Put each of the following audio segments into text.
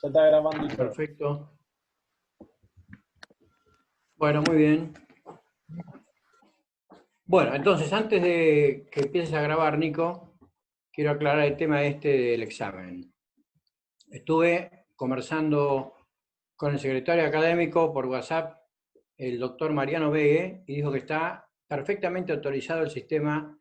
Ya está grabando y todo. Perfecto. Bueno, muy bien. Bueno, entonces, antes de que empieces a grabar, Nico, quiero aclarar el tema este del examen. Estuve conversando con el secretario académico por WhatsApp, el doctor Mariano Vegue, y dijo que está perfectamente autorizado el sistema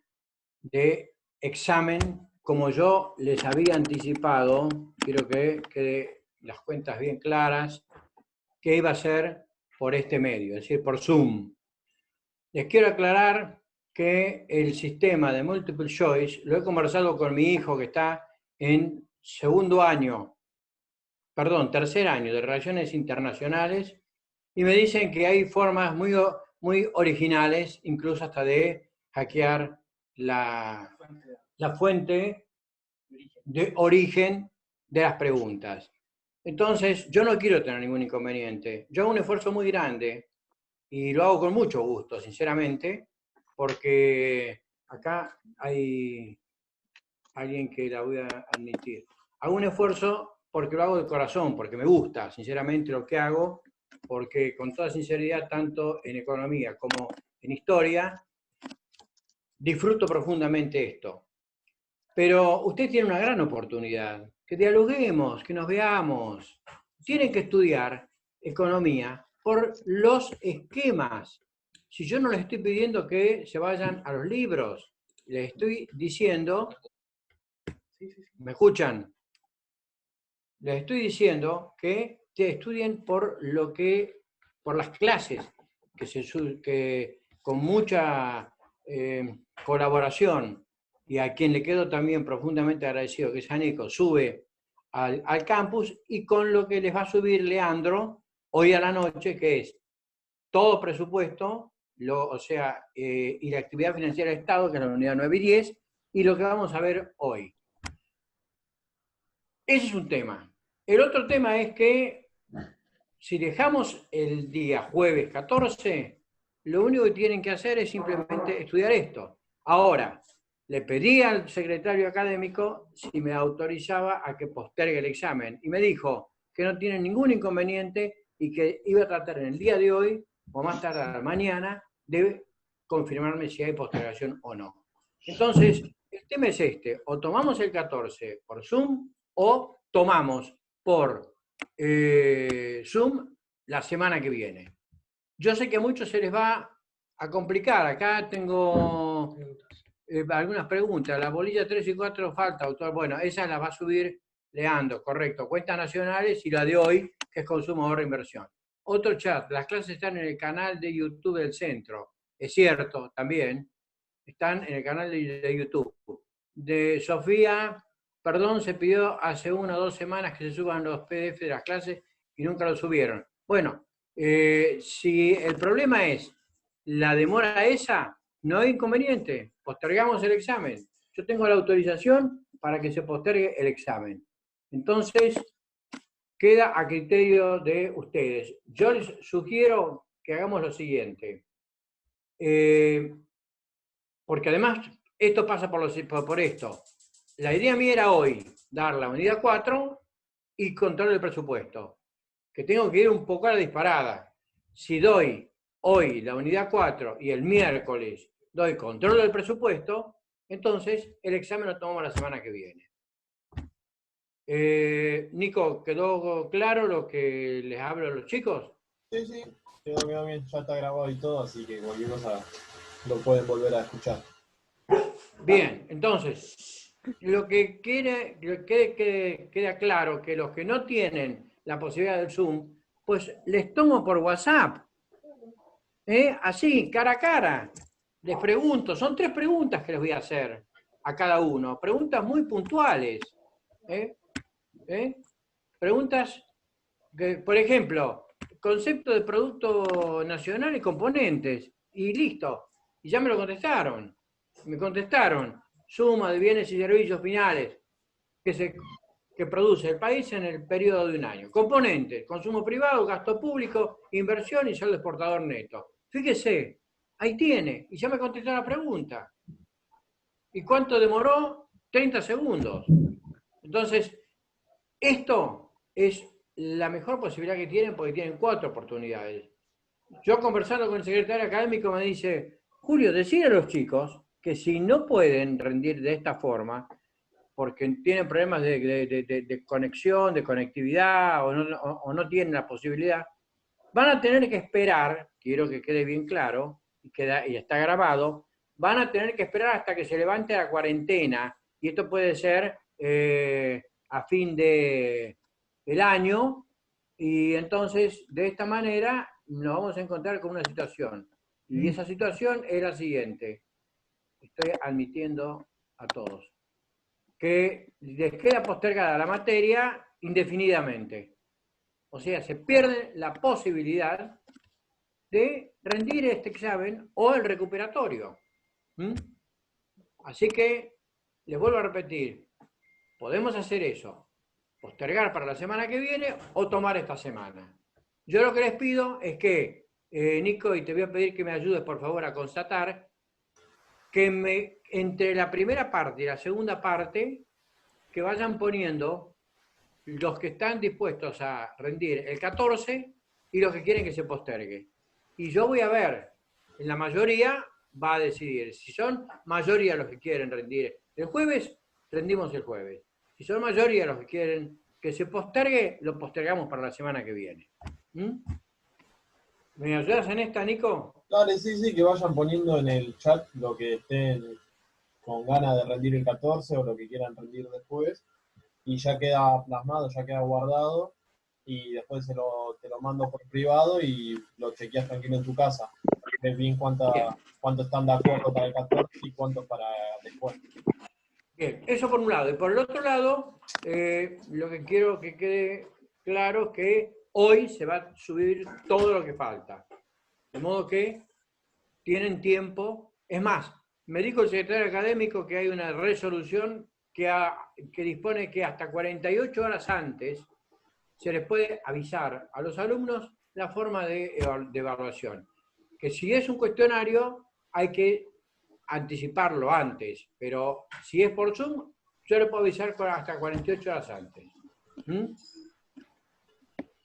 de examen, como yo les había anticipado. Quiero que quede las cuentas bien claras, que iba a ser por este medio, es decir, por Zoom. Les quiero aclarar que el sistema de multiple choice lo he conversado con mi hijo que está en tercer año de Relaciones Internacionales, y me dicen que hay formas muy originales, incluso hasta de hackear la fuente de origen de las preguntas. Entonces, yo no quiero tener ningún inconveniente. Yo hago un esfuerzo muy grande y lo hago con mucho gusto, sinceramente, porque acá hay alguien que la voy a admitir. Hago un esfuerzo porque lo hago de corazón, porque me gusta, sinceramente, lo que hago, porque con toda sinceridad, tanto en economía como en historia, disfruto profundamente esto. Pero usted tiene una gran oportunidad, que dialoguemos, que nos veamos. Tienen que estudiar economía por los esquemas. Si yo no les estoy pidiendo que se vayan a los libros, les estoy diciendo, ¿me escuchan? Les estoy diciendo que estudien por las clases, que con mucha colaboración, y a quien le quedo también profundamente agradecido, que es a Nico, sube al campus, y con lo que les va a subir Leandro hoy a la noche, que es todo presupuesto, y la actividad financiera del Estado, que es la unidad 9 y 10, y lo que vamos a ver hoy. Ese es un tema. El otro tema es que si dejamos el día jueves 14, lo único que tienen que hacer es simplemente estudiar esto. Ahora, le pedí al secretario académico si me autorizaba a que postergue el examen, y me dijo que no tiene ningún inconveniente y que iba a tratar en el día de hoy, o más tarde mañana, de confirmarme si hay postergación o no. Entonces, el tema es este: o tomamos el 14 por Zoom, o tomamos por Zoom la semana que viene. Yo sé que a muchos se les va a complicar. Acá tengo algunas preguntas. La bolilla 3 y 4 falta, autor. Bueno, esa la va a subir Leandro, correcto. Cuentas nacionales y la de hoy, que es consumo, ahorro, inversión. Otro chat: las clases están en el canal de YouTube del centro. Es cierto, también están en el canal de YouTube. De Sofía, perdón, se pidió hace 1 o 2 semanas que se suban los PDF de las clases y nunca lo subieron. Bueno, si el problema es la demora esa, no hay inconveniente, postergamos el examen. Yo tengo la autorización para que se postergue el examen. Entonces, queda a criterio de ustedes. Yo les sugiero que hagamos lo siguiente. Porque además esto pasa por esto. La idea mía era hoy dar la unidad 4 y control del presupuesto, que tengo que ir un poco a la disparada. Si doy hoy la unidad 4 y el miércoles doy control del presupuesto, entonces el examen lo tomamos la semana que viene. Nico, ¿quedó claro lo que les hablo a los chicos? Sí, sí, quedó bien, ya está grabado y todo, así que cualquier cosa lo pueden volver a escuchar. Bien, entonces, lo que queda claro, que los que no tienen la posibilidad del Zoom, pues les tomo por WhatsApp, así, cara a cara. Les pregunto, son 3 preguntas que les voy a hacer a cada uno, preguntas muy puntuales. ¿eh? ¿eh? Preguntas que, por ejemplo, concepto de Producto Nacional y componentes, y listo. Y ya me lo contestaron. Me contestaron: suma de bienes y servicios finales que produce el país en el periodo de un año. Componentes: consumo privado, gasto público, inversión y saldo exportador neto. Fíjese, ahí tiene, y ya me contestó la pregunta. ¿Y cuánto demoró? 30 segundos. Entonces, esto es la mejor posibilidad que tienen porque tienen 4 oportunidades. Yo conversando con el secretario académico me dice, Julio, decir a los chicos que si no pueden rendir de esta forma, porque tienen problemas de conexión, de conectividad, o no tienen la posibilidad, van a tener que esperar, quiero que quede bien claro, y está grabado, van a tener que esperar hasta que se levante la cuarentena, y esto puede ser a fin del año, y entonces de esta manera nos vamos a encontrar con una situación. Y esa situación es la siguiente. Estoy admitiendo a todos que les queda postergada la materia indefinidamente. O sea, se pierde la posibilidad de rendir este examen o el recuperatorio. Así que, les vuelvo a repetir, podemos hacer eso, postergar para la semana que viene o tomar esta semana. Yo lo que les pido es que, Nico, y te voy a pedir que me ayudes por favor a constatar, que entre la primera parte y la segunda parte, que vayan poniendo los que están dispuestos a rendir el 14 y los que quieren que se postergue. Y yo voy a ver, en la mayoría va a decidir. Si son mayoría los que quieren rendir el jueves, rendimos el jueves. Si son mayoría los que quieren que se postergue, lo postergamos para la semana que viene. ¿Me ayudas en esta, Nico? Dale, sí, que vayan poniendo en el chat lo que estén con ganas de rendir el 14 o lo que quieran rendir después. Y ya queda plasmado, ya queda guardado. Y después te lo mando por privado y lo chequeas tranquilo en tu casa. Ves bien cuánto están de acuerdo para el 14 y cuántos para después. Bien, eso por un lado. Y por el otro lado, lo que quiero que quede claro es que hoy se va a subir todo lo que falta. De modo que tienen tiempo. Es más, me dijo el secretario académico que hay una resolución que dispone que hasta 48 horas antes se les puede avisar a los alumnos la forma de evaluación. Que si es un cuestionario, hay que anticiparlo antes, pero si es por Zoom, yo le puedo avisar hasta 48 horas antes.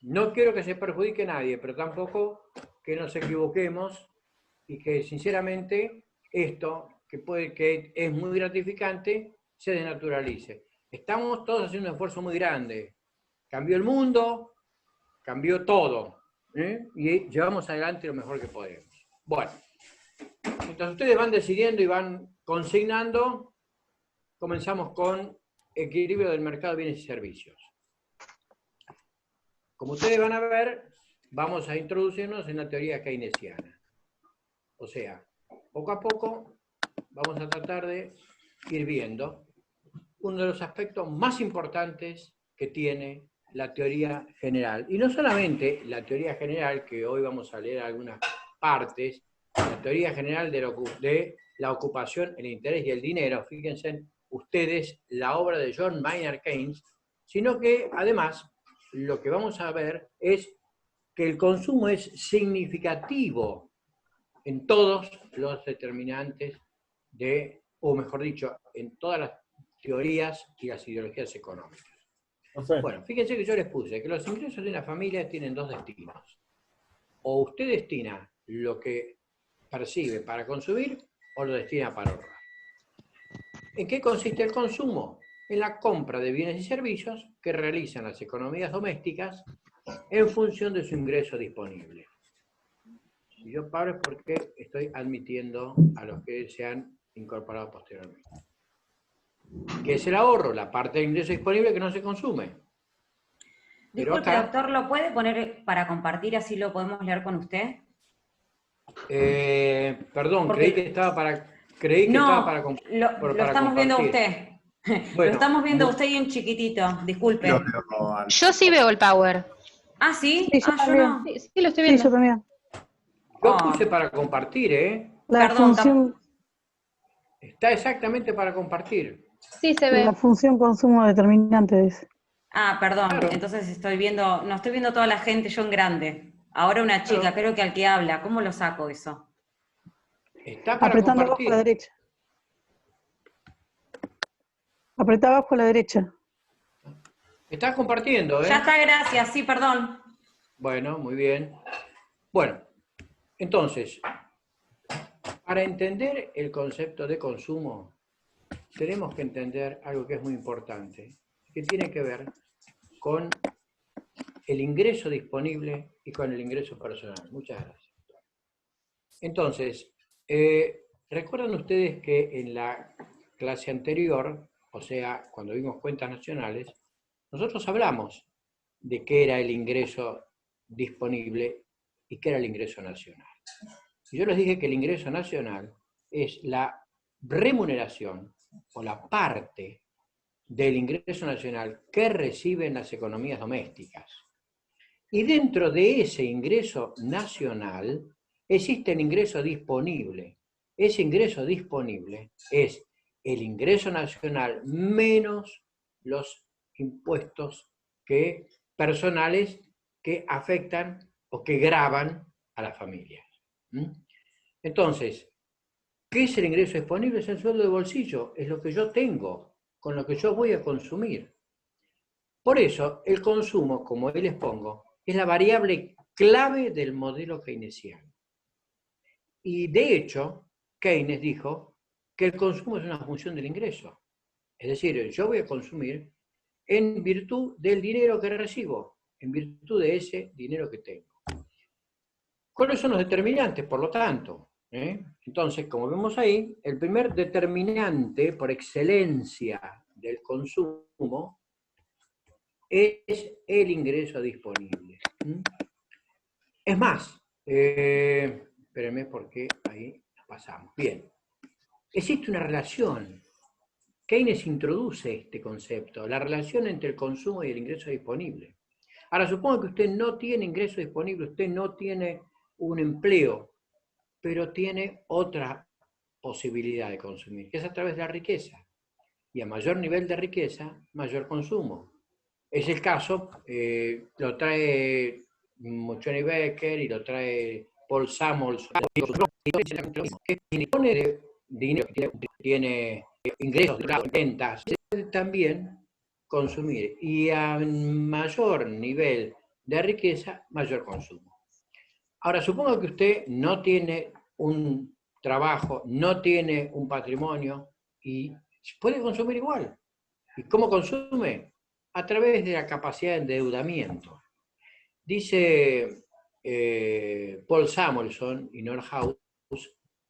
No quiero que se perjudique nadie, pero tampoco que nos equivoquemos y que sinceramente esto, que es muy gratificante, se desnaturalice. Estamos todos haciendo un esfuerzo muy grande. Cambió el mundo, cambió todo, y llevamos adelante lo mejor que podemos. Bueno, mientras ustedes van decidiendo y van consignando, comenzamos con equilibrio del mercado de bienes y servicios. Como ustedes van a ver, vamos a introducirnos en la teoría keynesiana. O sea, poco a poco vamos a tratar de ir viendo uno de los aspectos más importantes que tiene la teoría general. Y no solamente la teoría general, que hoy vamos a leer algunas partes, la teoría general de la ocupación, el interés y el dinero, fíjense ustedes la obra de John Maynard Keynes, sino que además lo que vamos a ver es que el consumo es significativo en todos los determinantes o mejor dicho, en todas las teorías y las ideologías económicas. Perfecto. Bueno, fíjense que yo les puse que los ingresos de una familia tienen dos destinos. O usted destina lo que percibe para consumir o lo destina para ahorrar. ¿En qué consiste el consumo? En la compra de bienes y servicios que realizan las economías domésticas en función de su ingreso disponible. Si yo paro es porque estoy admitiendo a los que se han incorporado posteriormente. ¿Qué es el ahorro? La parte de ingreso disponible que no se consume. Pero Disculpe, acá, doctor, ¿lo puede poner para compartir así lo podemos leer con usted? perdón, Porque creí que estaba para lo estamos viendo a compartir. usted. Bueno, lo estamos viendo a usted y en chiquitito, disculpe. Yo sí veo el power. Ah, ¿sí? Sí, yo Yo también. no. Sí, lo estoy Sí, viendo. yo también. yo puse para compartir, La Perdón, función, Está exactamente para compartir. Sí, se ve. la función consumo determinante es. perdón, Claro. entonces no estoy viendo toda la gente, yo en grande. Ahora una chica, Claro. creo que al que habla, ¿cómo lo saco eso? Está para Apretando abajo a la compartir. derecha. Apretá abajo a la derecha. Estás compartiendo, ¿eh? Ya está, gracias, sí, perdón. Bueno, muy bien. Bueno, entonces, para entender el concepto de consumo, tenemos que entender algo que es muy importante, que tiene que ver con el ingreso disponible y con el ingreso personal. Muchas gracias. Entonces, ¿recuerdan ustedes que en la clase anterior, o sea, cuando vimos cuentas nacionales, nosotros hablamos de qué era el ingreso disponible y qué era el ingreso nacional? Y yo les dije que el ingreso nacional es la remuneración o la parte del ingreso nacional que reciben las economías domésticas. Y dentro de ese ingreso nacional existe el ingreso disponible. Ese ingreso disponible es el ingreso nacional menos los impuestos personales que afectan o que gravan a las familias. Entonces, ¿qué es el ingreso disponible? Es el sueldo de bolsillo, es lo que yo tengo, con lo que yo voy a consumir. Por eso, el consumo, como hoy les pongo, es la variable clave del modelo keynesiano. Y de hecho, Keynes dijo que el consumo es una función del ingreso. Es decir, yo voy a consumir en virtud del dinero que recibo, en virtud de ese dinero que tengo. ¿Cuáles son los determinantes, por lo tanto? Entonces, como vemos ahí, el primer determinante por excelencia del consumo es el ingreso disponible. Es más, espérenme porque ahí pasamos. Bien, existe una relación. Keynes introduce este concepto, la relación entre el consumo y el ingreso disponible. Ahora, supongo que usted no tiene ingreso disponible, usted no tiene un empleo, pero tiene otra posibilidad de consumir, que es a través de la riqueza. Y a mayor nivel de riqueza, mayor consumo. Es el caso, lo trae Johnny Becker y lo trae Paul Samuelson, que dispone de dinero, tiene ingresos de ventas, puede también consumir. Y a mayor nivel de riqueza, mayor consumo. Ahora, supongo que usted no tiene un trabajo, no tiene un patrimonio y puede consumir igual. ¿Y cómo consume? A través de la capacidad de endeudamiento. Dice Paul Samuelson y Norhaus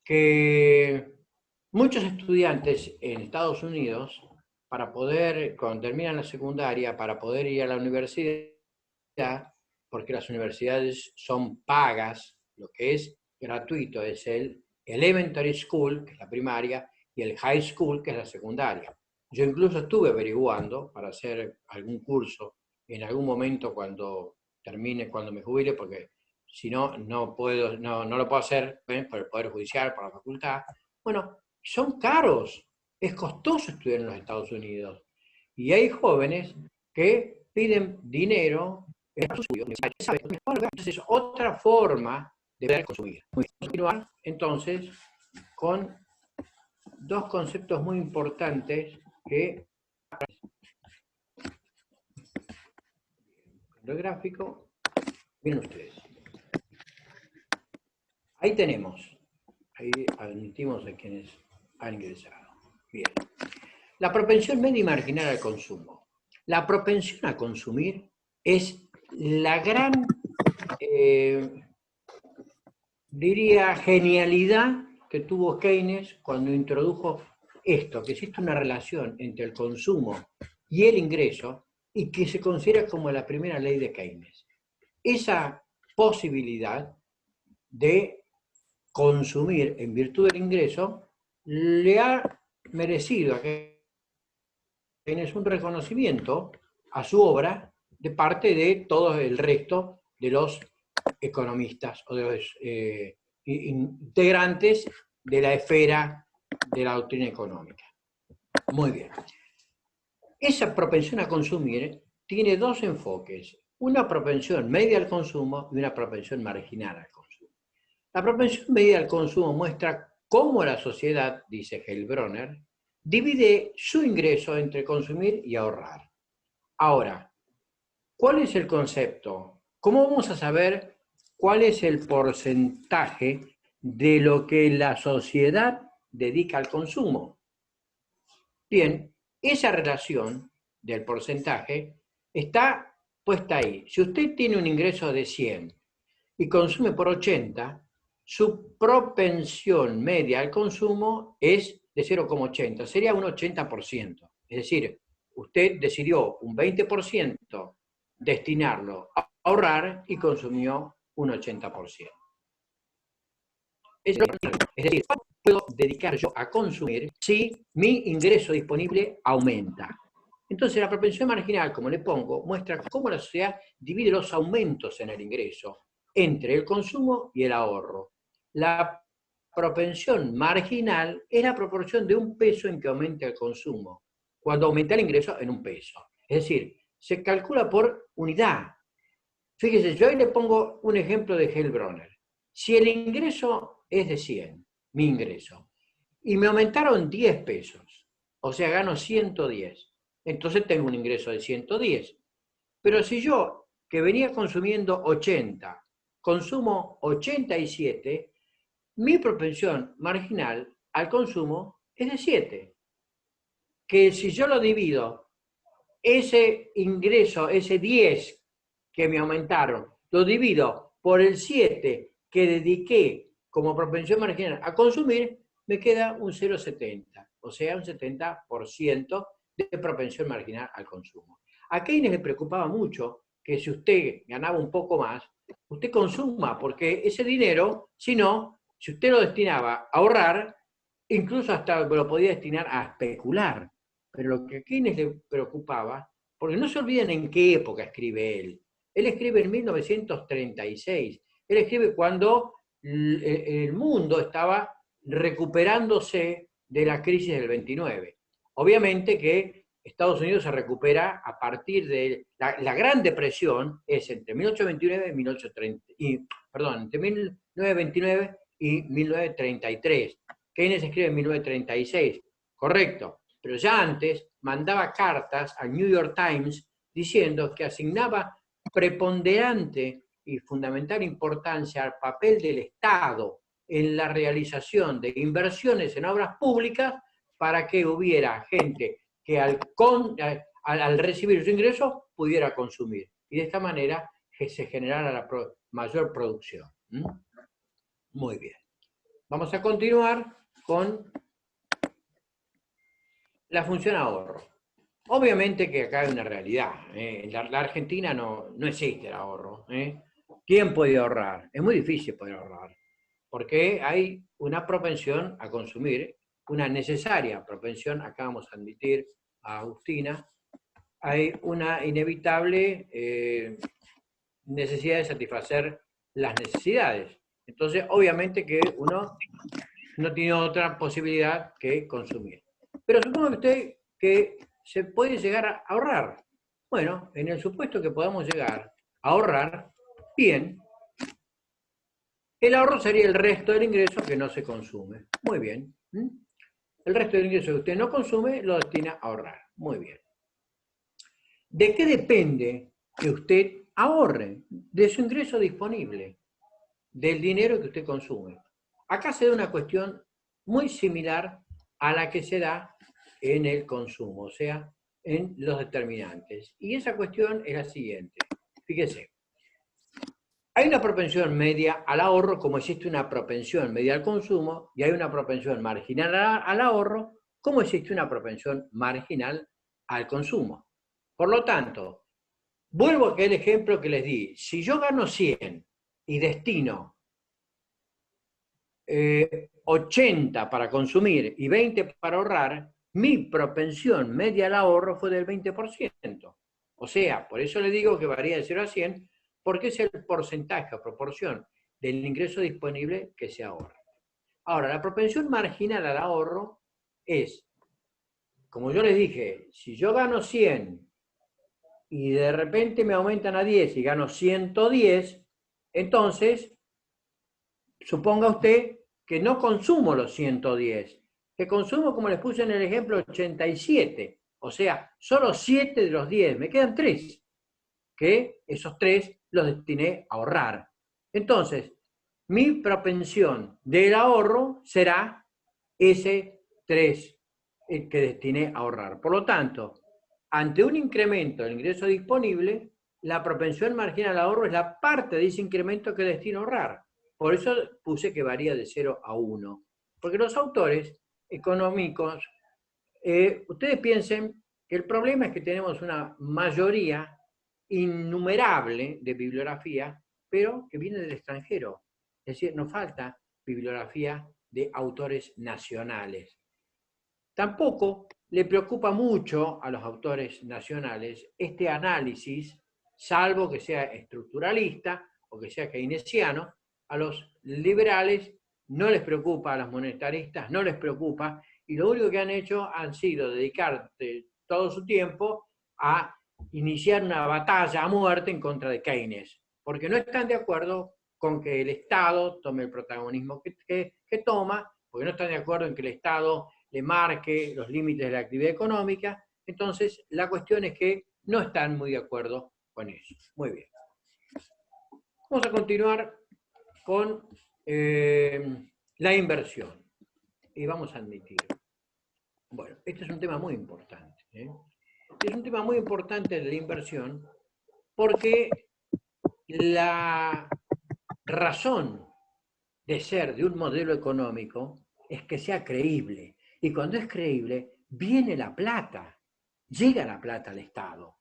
que muchos estudiantes en Estados Unidos, para poder, cuando terminan la secundaria, para poder ir a la universidad, porque las universidades son pagas, lo que es gratuito es el elementary school, que es la primaria, y el high school, que es la secundaria. Yo incluso estuve averiguando para hacer algún curso en algún momento cuando termine, cuando me jubile, porque si no, no lo puedo hacer por el Poder Judicial, por la facultad. Bueno, son caros, es costoso estudiar en los Estados Unidos. Y hay jóvenes que piden dinero. Entonces es otra forma de poder consumir. Vamos a continuar entonces con dos conceptos muy importantes que el gráfico, miren ustedes. Ahí tenemos, ahí admitimos a quienes han ingresado. Bien. La propensión media y marginal al consumo. La propensión a consumir es la gran, diría, genialidad que tuvo Keynes cuando introdujo esto, que existe una relación entre el consumo y el ingreso y que se considera como la primera ley de Keynes. Esa posibilidad de consumir en virtud del ingreso le ha merecido a Keynes un reconocimiento a su obra de parte de todo el resto de los economistas o de los integrantes de la esfera de la doctrina económica. Muy bien. Esa propensión a consumir tiene dos enfoques, una propensión media al consumo y una propensión marginal al consumo. La propensión media al consumo muestra cómo la sociedad, dice Heilbronner, divide su ingreso entre consumir y ahorrar. Ahora, ¿Cuál es el concepto? ¿Cómo vamos a saber cuál es el porcentaje de lo que la sociedad dedica al consumo? Bien, esa relación del porcentaje está puesta ahí. Si usted tiene un ingreso de 100 y consume por 80, su propensión media al consumo es de 0,80, sería un 80%. Es decir, usted decidió un 20% destinarlo a ahorrar y consumió un 80%. Es decir, ¿cuánto puedo dedicar yo a consumir si mi ingreso disponible aumenta? Entonces, la propensión marginal, como le pongo, muestra cómo la sociedad divide los aumentos en el ingreso entre el consumo y el ahorro. La propensión marginal es la proporción de un peso en que aumenta el consumo, cuando aumenta el ingreso en un peso. Es decir, se calcula por unidad. Fíjese, yo ahí le pongo un ejemplo de Hellbronner. Si el ingreso es de 100, mi ingreso, y me aumentaron 10 pesos, o sea, gano 110, entonces tengo un ingreso de 110. Pero si yo, que venía consumiendo 80, consumo 87, mi propensión marginal al consumo es de 7. Que si yo lo divido, ese ingreso, ese 10 que me aumentaron, lo divido por el 7 que dediqué como propensión marginal a consumir, me queda un 0,70, o sea, un 70% de propensión marginal al consumo. A Keynes le preocupaba mucho que si usted ganaba un poco más, usted consuma, porque ese dinero, si no, si usted lo destinaba a ahorrar, incluso hasta lo podía destinar a especular. Pero lo que a Keynes le preocupaba, porque no se olviden en qué época escribe él. Él escribe en 1936. Él escribe cuando el mundo estaba recuperándose de la crisis del 29. Obviamente que Estados Unidos se recupera a partir de la Gran Depresión, es entre 1829 y 1830, perdón, entre 1929 y 1933. Keynes escribe en 1936, correcto, pero ya antes mandaba cartas al New York Times diciendo que asignaba preponderante y fundamental importancia al papel del Estado en la realización de inversiones en obras públicas para que hubiera gente que al recibir su ingreso pudiera consumir. Y de esta manera que se generara la mayor producción. Muy bien. Vamos a continuar con la función ahorro. Obviamente que acá hay una realidad. En la Argentina no existe el ahorro. ¿Quién puede ahorrar? Es muy difícil poder ahorrar, porque hay una propensión a consumir, una necesaria propensión, acá vamos a admitir a Agustina, hay una inevitable necesidad de satisfacer las necesidades. Entonces, obviamente que uno no tiene otra posibilidad que consumir. Pero suponga usted que se puede llegar a ahorrar. Bueno, en el supuesto que podamos llegar a ahorrar, bien, el ahorro sería el resto del ingreso que no se consume. Muy bien. El resto del ingreso que usted no consume lo destina a ahorrar. Muy bien. ¿De qué depende que usted ahorre? De su ingreso disponible, del dinero que usted consume. Acá se da una cuestión muy similar a la que se da en el consumo, o sea, en los determinantes. Y esa cuestión es la siguiente. Fíjese, hay una propensión media al ahorro, como existe una propensión media al consumo, y hay una propensión marginal al ahorro, como existe una propensión marginal al consumo. Por lo tanto, vuelvo a aquel ejemplo que les di. Si yo gano 100 y destino 80 para consumir y 20 para ahorrar, mi propensión media al ahorro fue del 20%. O sea, por eso le digo que varía de 0 a 100, porque es el porcentaje o proporción del ingreso disponible que se ahorra. Ahora, la propensión marginal al ahorro es, como yo les dije, si yo gano 100 y de repente me aumentan a 10 y gano 110, entonces, suponga usted que no consumo los 110, que consumo, como les puse en el ejemplo, 87. O sea, solo 7 de los 10, me quedan 3. que esos 3 los destiné a ahorrar. Entonces, mi propensión del ahorro será ese 3 que destiné a ahorrar. Por lo tanto, ante un incremento del ingreso disponible, la propensión marginal al ahorro es la parte de ese incremento que destino a ahorrar. Por eso puse que varía de 0 a 1. Porque los autores económicos, ustedes piensen que el problema es que tenemos una mayoría innumerable de bibliografía, pero que viene del extranjero. Es decir, nos falta bibliografía de autores nacionales. Tampoco le preocupa mucho a los autores nacionales este análisis, salvo que sea estructuralista o que sea keynesiano. A los liberales no les preocupa, a los monetaristas no les preocupa, y lo único que han hecho han sido dedicar todo su tiempo a iniciar una batalla a muerte en contra de Keynes, porque no están de acuerdo con que el Estado tome el protagonismo que toma, porque no están de acuerdo en que el Estado le marque los límites de la actividad económica. Entonces, la cuestión es que no están muy de acuerdo con eso. Muy bien. Vamos a continuar con la inversión. Y vamos a admitir. Bueno, este es un tema muy importante. Es un tema muy importante de la inversión porque la razón de ser de un modelo económico es que sea creíble. Y cuando es creíble, viene la plata. Llega la plata al Estado.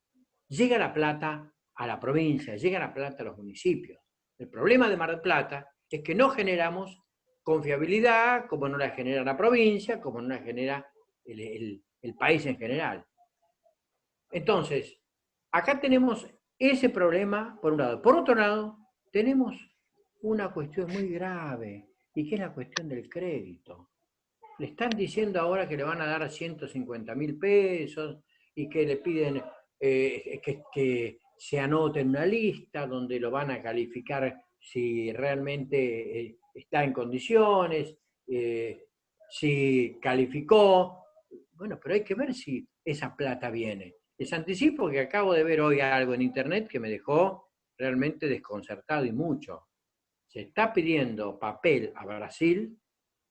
Llega la plata a la provincia. Llega la plata a los municipios. El problema de Mar del Plata es que no generamos confiabilidad como no la genera la provincia, como no la genera el país en general. Entonces, acá tenemos ese problema por un lado. Por otro lado, tenemos una cuestión muy grave, y que es la cuestión del crédito. Le están diciendo ahora que le van a dar 150.000 pesos y que le piden que se anote en una lista donde lo van a calificar si realmente está en condiciones, si calificó. Bueno, pero hay que ver si esa plata viene. Les anticipo que acabo de ver hoy algo en internet que me dejó realmente desconcertado y mucho. Se está pidiendo papel a Brasil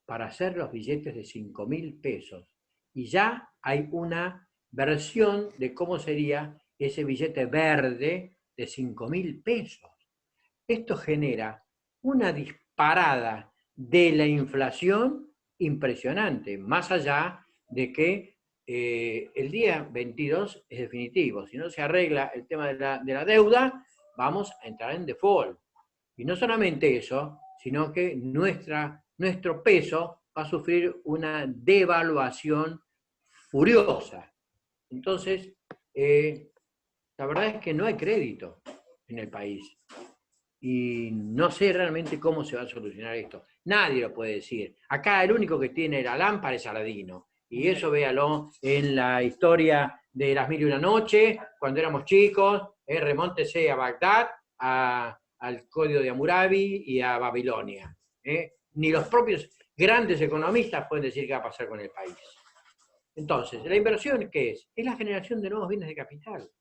para hacer los billetes de 5.000 pesos. Y ya hay una versión de cómo sería ese billete verde de 5.000 pesos. Esto genera una disparada de la inflación impresionante, más allá de que el día 22 es definitivo. Si no se arregla el tema de la deuda, vamos a entrar en default. Y no solamente eso, sino que nuestro peso va a sufrir una devaluación furiosa. Entonces, la verdad es que no hay crédito en el país. Y no sé realmente cómo se va a solucionar esto. Nadie lo puede decir. Acá el único que tiene la lámpara es Aladino. Y eso véalo en la historia de Las Mil y una Noche, cuando éramos chicos, remóntese a Bagdad, al Código de Hammurabi y a Babilonia. Ni los propios grandes economistas pueden decir qué va a pasar con el país. Entonces, ¿la inversión qué es? Es la generación de nuevos bienes de capital.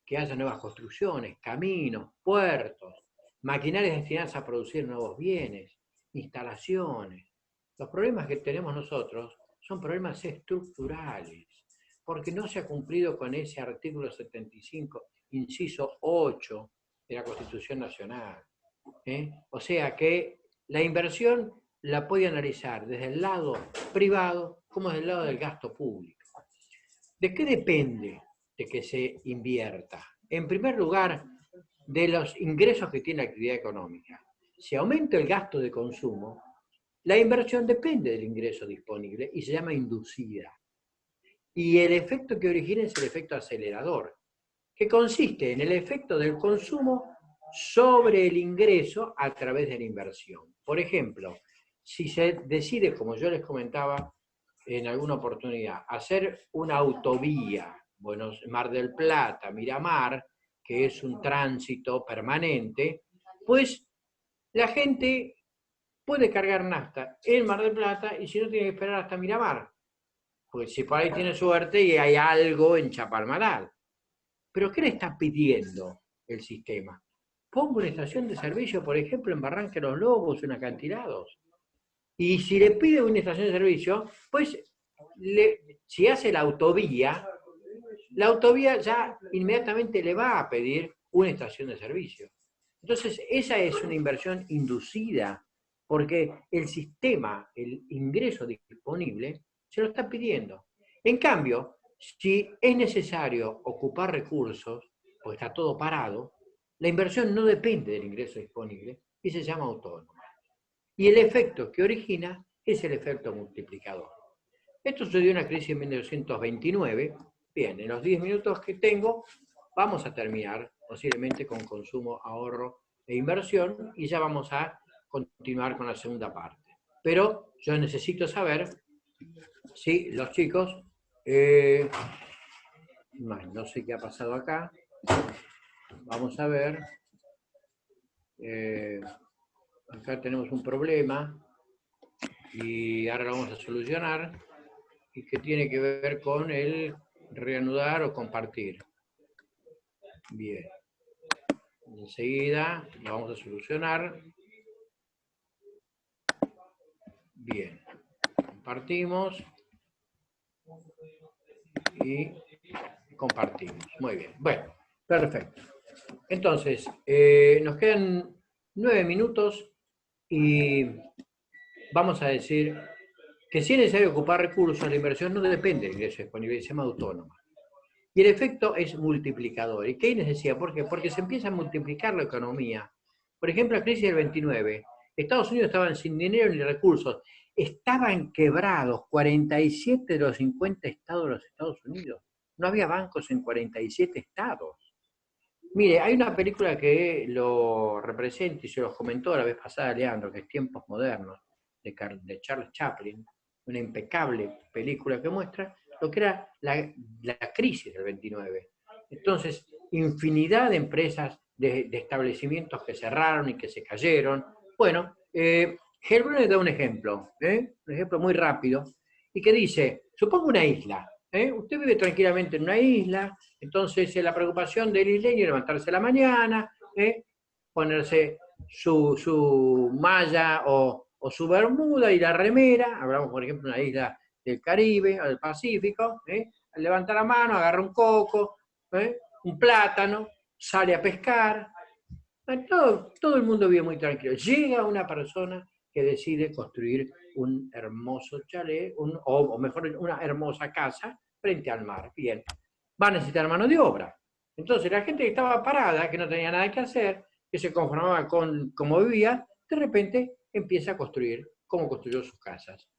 Que haya nuevas construcciones, caminos, puertos, maquinarias destinadas a producir nuevos bienes, instalaciones. Los problemas que tenemos nosotros son problemas estructurales, porque no se ha cumplido con ese artículo 75, inciso 8 de la Constitución Nacional. O sea que la inversión la puede analizar desde el lado privado como desde el lado del gasto público. ¿De qué depende de que se invierta? En primer lugar, de los ingresos que tiene la actividad económica. Si aumenta el gasto de consumo, la inversión depende del ingreso disponible y se llama inducida. Y el efecto que origina es el efecto acelerador, que consiste en el efecto del consumo sobre el ingreso a través de la inversión. Por ejemplo, si se decide, como yo les comentaba en alguna oportunidad, hacer una autovía, Mar del Plata, Miramar, que es un tránsito permanente, pues la gente puede cargar nafta en Mar del Plata y si no tiene que esperar hasta Miramar, pues si por ahí tiene suerte y hay algo en Chapalmalal. ¿Pero qué le está pidiendo el sistema. Pongo una estación de servicio, por ejemplo, en Barranca de los Lobos, en acantilados. Y si le pide una estación de servicio, pues si hace la autovía ya inmediatamente le va a pedir una estación de servicio. Entonces, esa es una inversión inducida, porque el sistema, el ingreso disponible, se lo está pidiendo. En cambio, si es necesario ocupar recursos, porque está todo parado, la inversión no depende del ingreso disponible y se llama autónoma. Y el efecto que origina es el efecto multiplicador. Esto sucedió en la crisis de 1929. Bien, en los 10 minutos que tengo, vamos a terminar posiblemente con consumo, ahorro e inversión y ya vamos a continuar con la segunda parte. Pero yo necesito saber si los chicos, no sé qué ha pasado acá, vamos a ver, acá tenemos un problema y ahora lo vamos a solucionar y que tiene que ver con el reanudar o compartir. Bien. Enseguida lo vamos a solucionar. Bien. Compartimos. Y compartimos. Muy bien. Bueno, perfecto. Entonces, nos quedan 9 minutos y vamos a decir que si es necesario ocupar recursos, la inversión no depende del ingreso disponible, se llama autónoma. Y el efecto es multiplicador. ¿Y Keynes decía? ¿Por qué? Porque se empieza a multiplicar la economía. Por ejemplo, la crisis del 29. Estados Unidos estaban sin dinero ni recursos. Estaban quebrados 47 de los 50 estados de los Estados Unidos. No había bancos en 47 estados. Mire, hay una película que lo representa y se los comentó la vez pasada Leandro, que es Tiempos Modernos, de Charles Chaplin, una impecable película que muestra lo que era la crisis del 29. Entonces, infinidad de empresas, de establecimientos que cerraron y que se cayeron. Bueno, Helbrunner da un ejemplo muy rápido, y que dice, supongo una isla, usted vive tranquilamente en una isla, entonces la preocupación del isleño es levantarse a la mañana, ponerse su malla o su bermuda y la remera, hablamos por ejemplo de una isla del Caribe o del Pacífico, levanta la mano, agarra un coco, un plátano, sale a pescar, todo el mundo vive muy tranquilo. Llega una persona que decide construir un hermoso chalet, o mejor, una hermosa casa frente al mar. Bien, va a necesitar mano de obra. Entonces la gente que estaba parada, que no tenía nada que hacer, que se conformaba con cómo vivía, de repente empieza a construir como construyó sus casas.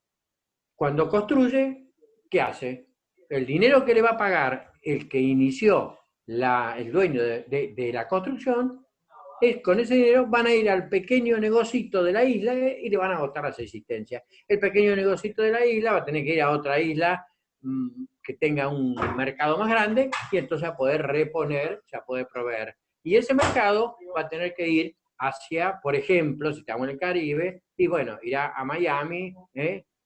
Cuando construye, ¿qué hace? El dinero que le va a pagar el que inició el dueño de la construcción, con ese dinero van a ir al pequeño negocito de la isla y le van a agotar las existencias. El pequeño negocito de la isla va a tener que ir a otra isla que tenga un mercado más grande y entonces a poder reponer, a poder proveer. Y ese mercado va a tener que ir hacia, por ejemplo, si estamos en el Caribe, y bueno, irá a Miami,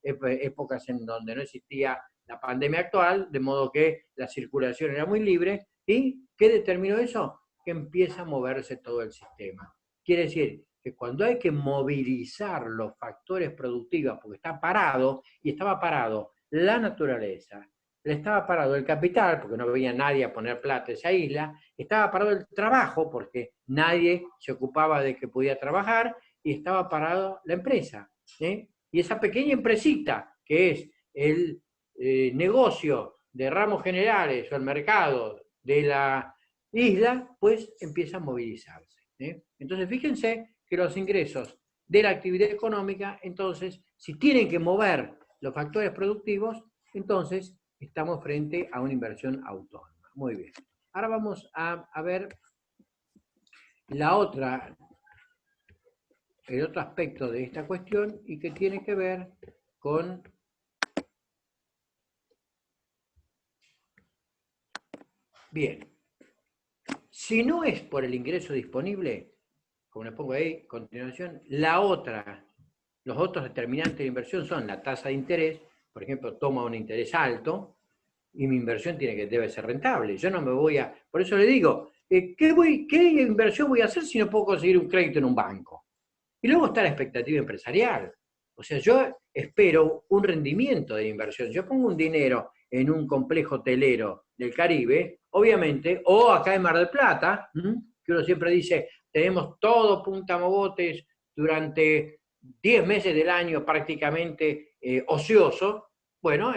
épocas en donde no existía la pandemia actual, de modo que la circulación era muy libre. ¿Y qué determinó eso? Que empieza a moverse todo el sistema. Quiere decir que cuando hay que movilizar los factores productivos, porque está parado, y estaba parado la naturaleza, estaba parado el capital, porque no venía nadie a poner plata a esa isla, estaba parado el trabajo, porque nadie se ocupaba de que podía trabajar, y estaba parado la empresa. Y esa pequeña empresita, que es el negocio de ramos generales o el mercado de la isla, pues empieza a movilizarse. Entonces, fíjense que los ingresos de la actividad económica, entonces, si tienen que mover los factores productivos, entonces estamos frente a una inversión autónoma. Muy bien. Ahora vamos a ver el otro aspecto de esta cuestión y que tiene que ver con bien. Si no es por el ingreso disponible, como les pongo ahí a continuación, los otros determinantes de inversión son la tasa de interés. Por ejemplo, toma un interés alto y mi inversión debe ser rentable. Yo no me voy por eso le digo, ¿qué inversión voy a hacer si no puedo conseguir un crédito en un banco? Y luego está la expectativa empresarial. O sea, yo espero un rendimiento de inversión. Yo pongo un dinero en un complejo hotelero del Caribe, obviamente, o acá en Mar del Plata, que uno siempre dice, tenemos todo Punta Mogotes durante 10 meses del año prácticamente ocioso. Bueno,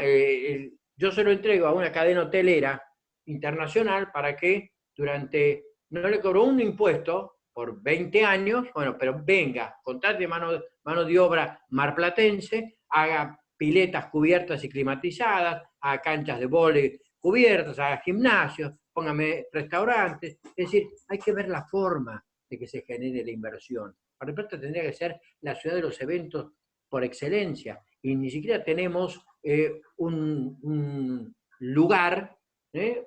yo se lo entrego a una cadena hotelera internacional para que no le cobró un impuesto por 20 años, bueno, pero venga, contrate mano de obra marplatense, haga piletas cubiertas y climatizadas, haga canchas de vóley cubiertas, haga gimnasios, póngame restaurantes. Es decir, hay que ver la forma de que se genere la inversión. Mar del Plata tendría que ser la ciudad de los eventos por excelencia, y ni siquiera tenemos un lugar,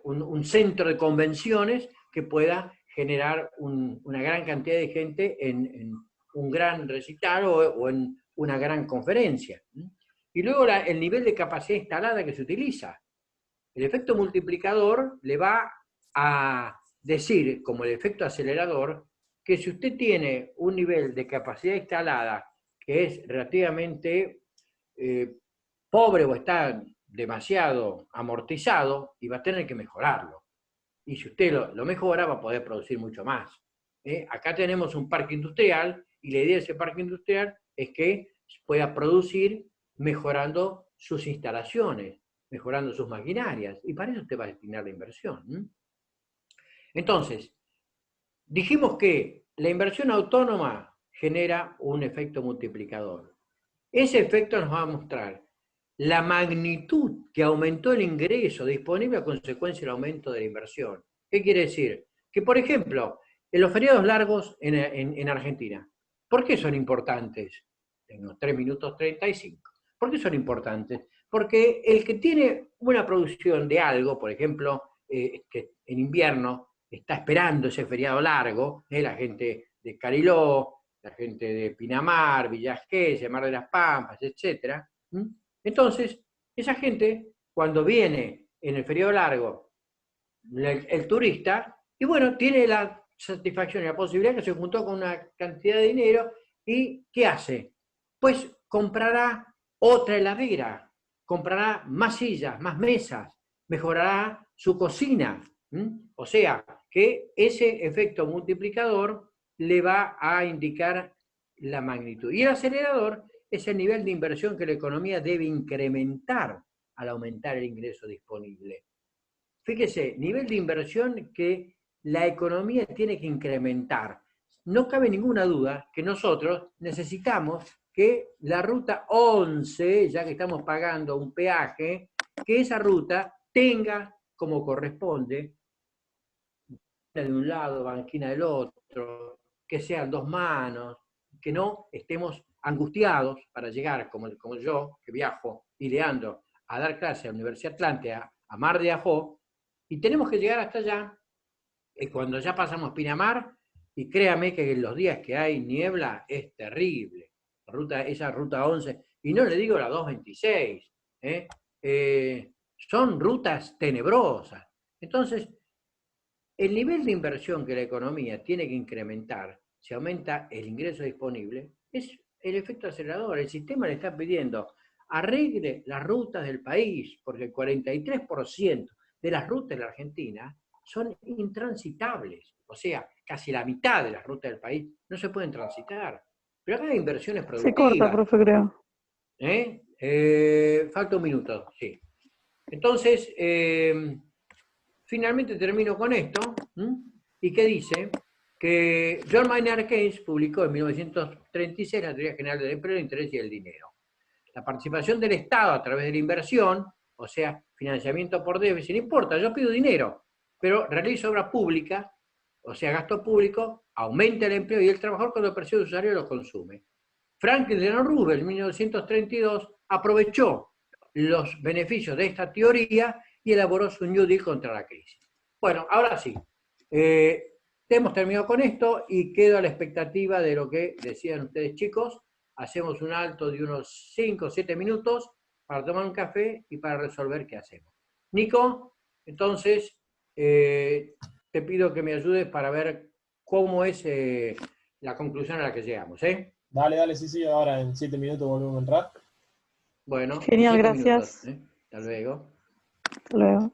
un centro de convenciones que pueda generar una gran cantidad de gente en un gran recital o en una gran conferencia. Y luego el nivel de capacidad instalada que se utiliza. El efecto multiplicador le va a decir, como el efecto acelerador, que si usted tiene un nivel de capacidad instalada que es relativamente pobre o está demasiado amortizado, y va a tener que mejorarlo. Y si usted lo mejora, va a poder producir mucho más. Acá tenemos un parque industrial, y la idea de ese parque industrial es que pueda producir mejorando sus instalaciones, mejorando sus maquinarias, y para eso usted va a destinar la inversión. Entonces, dijimos que la inversión autónoma genera un efecto multiplicador. Ese efecto nos va a mostrar la magnitud que aumentó el ingreso disponible a consecuencia del aumento de la inversión. ¿Qué quiere decir? Que, por ejemplo, en los feriados largos en Argentina, ¿por qué son importantes? Tengo 3 minutos 35. ¿Por qué son importantes? Porque el que tiene una producción de algo, por ejemplo, que en invierno está esperando ese feriado largo, la gente de Cariló, la gente de Pinamar, Villa Gesell, Mar de las Pampas, etc. Entonces, esa gente, cuando viene en el feriado largo, el turista, y bueno, tiene la satisfacción y la posibilidad que se juntó con una cantidad de dinero, y ¿qué hace? Pues comprará otra heladera, comprará más sillas, más mesas, mejorará su cocina. O sea, que ese efecto multiplicador le va a indicar la magnitud. Y el acelerador es el nivel de inversión que la economía debe incrementar al aumentar el ingreso disponible. Fíjese, nivel de inversión que la economía tiene que incrementar. No cabe ninguna duda que nosotros necesitamos que la ruta 11, ya que estamos pagando un peaje, que esa ruta tenga como corresponde, de un lado, banquina del otro, que sean 2 manos, que no estemos angustiados para llegar, como yo, que viajo ideando a dar clase a la Universidad Atlántida, a Mar de Ajó, y tenemos que llegar hasta allá, y cuando ya pasamos Pinamar, y créame que en los días que hay niebla es terrible, esa ruta 11, y no le digo la 226, son rutas tenebrosas. Entonces, el nivel de inversión que la economía tiene que incrementar, si aumenta el ingreso disponible, es el efecto acelerador. El sistema le está pidiendo, arregle las rutas del país, porque el 43% de las rutas de la Argentina son intransitables. O sea, casi la mitad de las rutas del país no se pueden transitar. Pero acá hay inversiones Se corta, productivas. profe, creo. Falta un minuto, sí. Entonces, finalmente termino con esto, y que dice que John Maynard Keynes publicó en 1936 la Teoría General del Empleo, el Interés y el Dinero. La participación del Estado a través de la inversión, o sea, financiamiento por déficit, no importa, yo pido dinero, pero realizo obra pública, o sea, gasto público, aumenta el empleo y el trabajador cuando percibe su salario lo consume. Franklin Delano Roosevelt en 1932 aprovechó los beneficios de esta teoría y elaboró su New Deal contra la crisis. Bueno, ahora sí, hemos terminado con esto y quedo a la expectativa de lo que decían ustedes, chicos. Hacemos un alto de unos 5 o 7 minutos para tomar un café y para resolver qué hacemos. Nico, entonces, te pido que me ayudes para ver cómo es la conclusión a la que llegamos, ¿eh? Dale, sí, sí, ahora en 7 minutos volvemos a entrar. Bueno, Genial, 7 gracias. minutos, ¿eh? Hasta luego. Hasta luego.